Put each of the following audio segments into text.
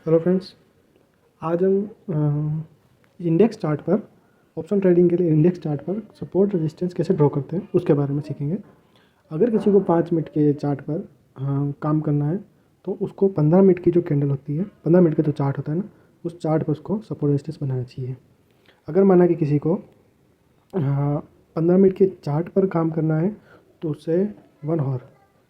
Hello friends, आज हम index chart पर ऑप्शन ट्रेडिंग के लिए इंडेक्स चार्ट पर सपोर्ट रेजिस्टेंस कैसे ड्रॉ करते हैं उसके बारे में सीखेंगे। अगर किसी को 5 मिनट के चार्ट पर काम करना है तो उसको 15 मिनट की जो कैंडल होती है, 15 मिनट का जो चार्ट होता है ना, उस चार्ट पर उसको सपोर्ट रेजिस्टेंस बनाना चाहिए। अगर माना कि किसी को 15 मिनट के चार्ट पर काम करना है तो उससे 1 आवर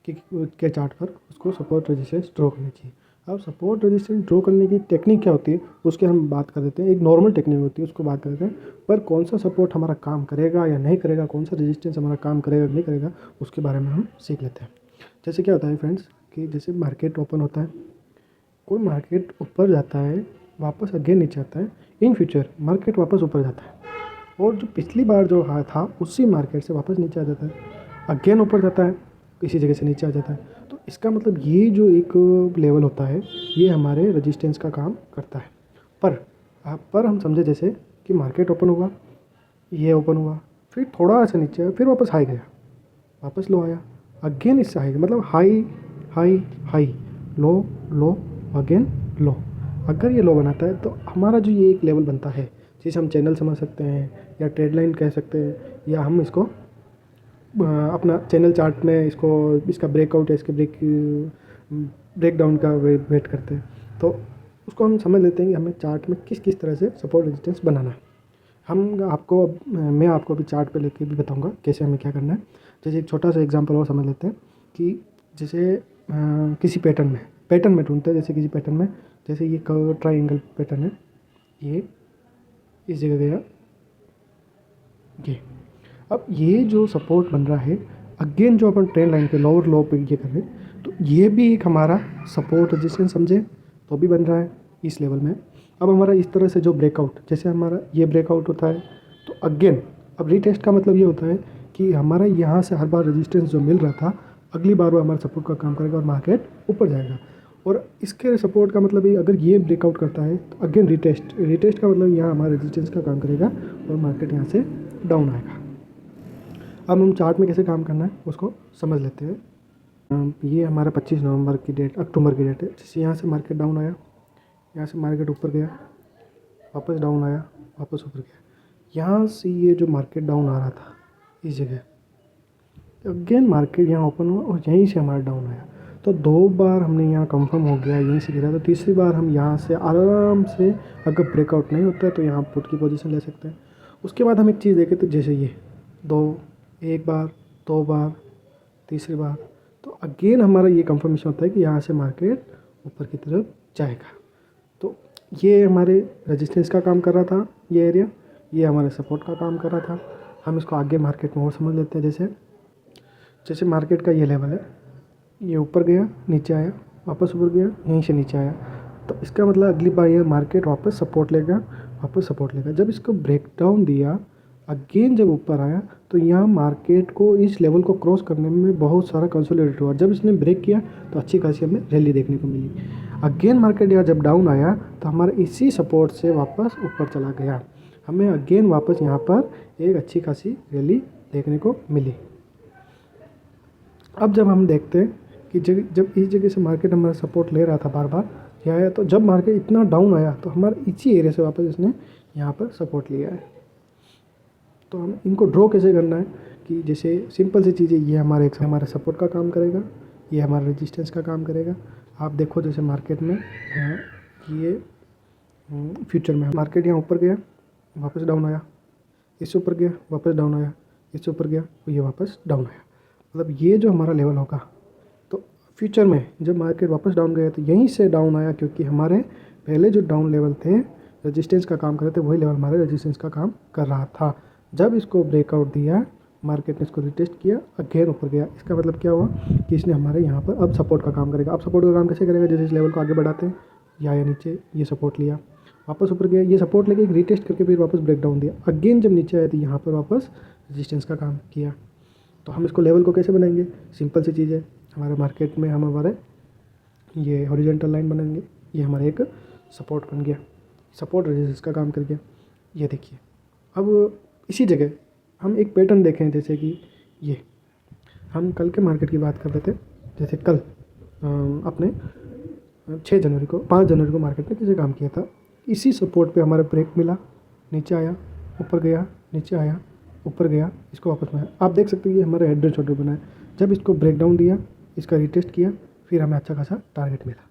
के चार्ट पर उसको सपोर्ट रेजिस्टेंस ड्रॉ करनी चाहिए। अब सपोर्ट रेजिस्टेंस ड्रॉ करने की टेक्निक क्या होती है उसके हम बात कर देते हैं। एक नॉर्मल टेक्निक होती है उसको बात कर देते हैं, पर कौन सा सपोर्ट हमारा काम करेगा या नहीं करेगा, कौन सा रेजिस्टेंस हमारा काम करेगा नहीं करेगा, उसके बारे में हम सीख लेते हैं। जैसे क्या होता है फ्रेंड्स कि जैसे मार्केट ओपन होता है, कोई मार्केट ऊपर जाता है, वापस अगेन नीचे आता है, इन फ्यूचर मार्केट वापस ऊपर जाता है और जो पिछली बार जो हाई था उसी मार्केट से वापस नीचे आ जाता है, अगेन ऊपर जाता है, इसी जगह से नीचे आ जाता है। तो इसका मतलब ये जो एक लेवल होता है ये हमारे रेजिस्टेंस का काम करता है। पर हम समझे जैसे कि मार्केट ओपन हुआ, ये ओपन हुआ, फिर थोड़ा सा नीचे आया, फिर वापस हाई गया, वापस लो आया, अगेन इससे हाई गया, मतलब हाई हाई हाई, लो लो, अगेन लो। अगर ये लो बनाता है तो हमारा जो ये एक लेवल बनता है जिसे हम चैनल समझ सकते हैं या ट्रेड लाइन कह सकते हैं, या हम इसको अपना चैनल चार्ट में इसका ब्रेकआउट या इसके ब्रेक डाउन का वेट करते हैं। तो उसको हम समझ लेते हैं कि हमें चार्ट में किस किस तरह से सपोर्ट रेजिस्टेंस बनाना है। मैं आपको अभी चार्ट पे लेके भी बताऊंगा कैसे हमें क्या करना है। जैसे एक छोटा सा एग्जांपल और समझ लेते हैं कि जैसे किसी पैटर्न में ढूंढते हैं। जैसे किसी पैटर्न में, जैसे ये ट्राइंगल पैटर्न है, ये इस जगह गया, ये अब ये जो सपोर्ट बन रहा है, अगेन जो अपन ट्रेंड लाइन पे लोअर लो पे ये कर रहे हैं, तो ये भी एक हमारा सपोर्ट रेजिस्टेंस समझे तो भी बन रहा है इस लेवल में। अब हमारा इस तरह से जो ब्रेकआउट, जैसे हमारा ये ब्रेकआउट होता है तो अगेन, अब रीटेस्ट का मतलब ये होता है कि हमारा यहाँ से हर बार रेजिस्टेंस जो मिल रहा था, अगली बार वो हमारा सपोर्ट का काम करेगा और मार्केट ऊपर जाएगा। और इसके सपोर्ट का मतलब ये, अगर ये ब्रेकआउट करता है तो अगेन रिटेस्ट का मतलब यहाँ हमारा रेजिस्टेंस का काम करेगा और मार्केट यहाँ से डाउन आएगा। अब हम चार्ट में कैसे काम करना है उसको समझ लेते हैं। ये हमारा 25 नवंबर की डेट, अक्टूबर की डेट है। जैसे यहाँ से मार्केट डाउन आया, यहाँ से मार्केट ऊपर गया, वापस डाउन आया, वापस ऊपर गया, यहाँ से ये जो मार्केट डाउन आ रहा था इस जगह, अगेन मार्केट यहाँ ओपन हुआ और यहीं से हमारा डाउन आया। तो 2 बार हमने यहाँ कंफर्म हो गया, यहीं से गिरा। तो तीसरी बार हम यहाँ से आराम से, अगर ब्रेकआउट नहीं होता है तो यहाँ पुट की पोजीशन ले सकते हैं। उसके बाद हम एक चीज़ देखें तो जैसे ये एक बार, 2 बार, तीसरी बार, तो अगेन हमारा ये कंफर्मेशन होता है कि यहाँ से मार्केट ऊपर की तरफ जाएगा। तो ये हमारे रेजिस्टेंस का काम कर रहा था, ये एरिया, ये हमारे सपोर्ट का काम कर रहा था। हम इसको आगे मार्केट में और समझ लेते हैं। जैसे मार्केट का ये लेवल है, ये ऊपर गया, नीचे आया, वापस ऊपर गया, यहीं से नीचे आया, तो इसका मतलब अगली बार ये मार्केट वापस सपोर्ट लेगा, वापस सपोर्ट लेगा। जब इसको ब्रेक डाउन दिया, अगेन जब ऊपर आया, तो यहाँ मार्केट को इस लेवल को क्रॉस करने में बहुत सारा कंसोलिडेट हुआ। जब इसने ब्रेक किया तो अच्छी खासी हमें रैली देखने को मिली। अगेन मार्केट यहाँ जब डाउन आया तो हमारा इसी सपोर्ट से वापस ऊपर चला गया, हमें अगेन वापस यहाँ पर एक अच्छी खासी रैली देखने को मिली। अब जब हम देखते हैं कि जब इस जगह से मार्केट हमारा सपोर्ट ले रहा था बार बार, यह आया, तो जब मार्केट इतना डाउन आया तो हमारे इसी एरिया से वापस इसने यहाँ पर सपोर्ट लिया है। तो हम इनको ड्रॉ कैसे करना है कि जैसे सिंपल सी चीज़ें, ये हमारा सपोर्ट का काम करेगा, ये हमारा रेजिस्टेंस का काम करेगा। आप देखो जैसे मार्केट में ये फ्यूचर में मार्केट यहाँ ऊपर गया, वापस डाउन आया, इससे ऊपर गया, वापस डाउन आया, इससे ऊपर गया, तो ये वापस डाउन आया। मतलब ये जो हमारा लेवल होगा, तो फ्यूचर में जब मार्केट वापस डाउन गया तो यहीं से डाउन आया, क्योंकि हमारे पहले जो डाउन लेवल थे रेजिस्टेंस का काम कर रहे थे, वही लेवल हमारे रेजिस्टेंस का काम कर रहा था। जब इसको ब्रेकआउट दिया, मार्केट ने इसको रिटेस्ट किया, अगेन ऊपर गया, इसका मतलब क्या हुआ कि इसने हमारे यहाँ पर अब सपोर्ट का काम करेगा। अब सपोर्ट का काम कैसे करेगा, जैसे इस लेवल को आगे बढ़ाते हैं, या नीचे ये सपोर्ट लिया, वापस ऊपर गया, ये सपोर्ट लेके एक रिटेस्ट करके फिर वापस ब्रेक डाउन दिया, अगेन जब नीचे आया तो यहाँ पर वापस रेजिस्टेंस का काम किया। तो हम इसको लेवल को कैसे बनाएंगे, सिंपल सी चीज़ है। हमारे मार्केट में हम हमारे ये हॉरिजॉन्टल लाइन बनाएंगे, ये हमारा एक सपोर्ट बन गया, सपोर्ट रेजिस्टेंस का काम कर गया। ये देखिए, अब इसी जगह हम एक पैटर्न देखें, जैसे कि ये हम कल के मार्केट की बात कर रहे थे। जैसे कल अपने 6 जनवरी को 5 जनवरी को मार्केट में नीचे काम किया था। इसी सपोर्ट पे हमारा ब्रेक मिला, नीचे आया, ऊपर गया, नीचे आया, ऊपर गया, इसको वापस में आया। आप देख सकते हैं ये हमारा हेड एंड शोल्डर बना है। जब इसको ब्रेक डाउन दिया, इसका रिटेस्ट किया, फिर हमें अच्छा खासा टारगेट मिला।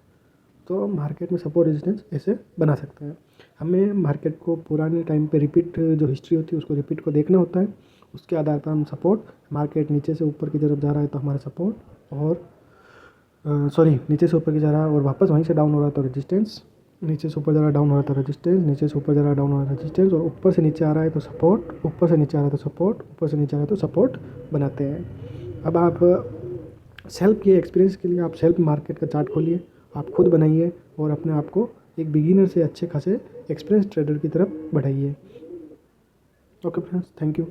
तो मार्केट में सपोर्ट रेजिस्टेंस ऐसे बना सकते हैं। हमें मार्केट को पुराने टाइम पे रिपीट जो हिस्ट्री होती है उसको रिपीट को देखना होता है। उसके आधार पर हम सपोर्ट, मार्केट नीचे से ऊपर की तरफ जा रहा है तो हमारा सपोर्ट, और नीचे से ऊपर की जा रहा है और वापस वहीं से डाउन हो रहा है तो रेजिस्टेंस, नीचे से ऊपर जा रहा है डाउन हो रहा है तो रेजिस्टेंस, नीचे से ऊपर जा रहा है डाउन हो रहा है रेजिस्टेंस, और ऊपर से नीचे आ रहा है तो सपोर्ट, ऊपर से नीचे आ रहा है तो सपोर्ट, ऊपर से नीचे आ रहा है तो सपोर्ट बनाते हैं। अब आप सेल्फ के एक्सपीरियंस के लिए आप सेल्फ मार्केट का चार्ट खोलिए, आप खुद बनाइए और अपने आप को एक बिगिनर से अच्छे खासे एक्सपीरियंस ट्रेडर की तरफ बढ़ाइए। Okay friends, thank you.